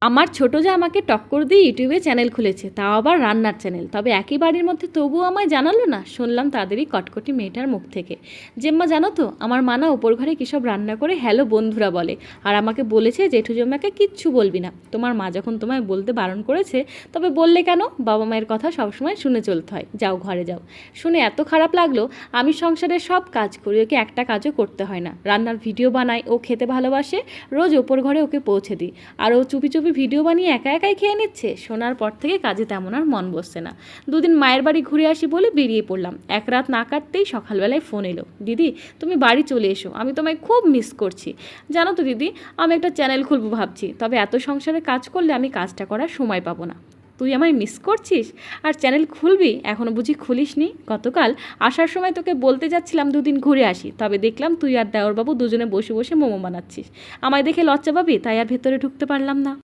আমার ছোটো যা আমাকে টক্কর দিয়ে ইউটিউবে চ্যানেল খুলেছে, তাও আবার রান্নার চ্যানেল। তবে একই বাড়ির মধ্যে তবুও আমায় জানালো না। শুনলাম তাদেরই কটকটি মেয়েটার মুখ থেকে। জেম্মা জানো তো, আমার মা না ওপর ঘরে কী সব রান্না করে হ্যালো বন্ধুরা বলে, আর আমাকে বলেছে জেঠু জম্মাকে কিচ্ছু বলবি না। তোমার মা যখন তোমায় বলতে বারণ করেছে, তবে বললে কেন? বাবা মায়ের কথা সবসময় শুনে চলতে হয়। যাও ঘরে যাও। শুনে এত খারাপ লাগলো। আমি সংসারে সব কাজ করি, ওকে একটা কাজও করতে হয় না। রান্নার ভিডিও বানাই, ও খেতে ভালোবাসে, রোজ ওপর ঘরে ওকে পৌঁছে দিই। আর ও চুপি চুপি ভিডিও বানিয়ে একা একাই খেয়ে নিচ্ছে। শোনার পর থেকে কাজে তেমন আর মন বসছে না। দুদিন মায়ের বাড়ি ঘুরে আসি বলে বেরিয়ে পড়লাম। এক রাত না কাটতেই সকালবেলায় ফোন এলো, দিদি তুমি বাড়ি চলে এসো, আমি তোমায় খুব মিস করছি। জানো তো দিদি, আমি একটা চ্যানেল খুলবো ভাবছি, তবে এত সংসারে কাজ করলে আমি কাজটা করার সময় পাবো না। তুই আমায় মিস করছিস আর চ্যানেল খুলবি? এখনও বুঝি খুলিসনি? গতকাল আসার সময় তোকে বলতে যাচ্ছিলাম দুদিন ঘুরে আসি, তবে দেখলাম তুই আর দেওরবাবু দুজনে বসে বসে মোমো বানাচ্ছিস। আমায় দেখে লজ্জা পাবি, তাই আর ভেতরে ঢুকতে পারলাম না।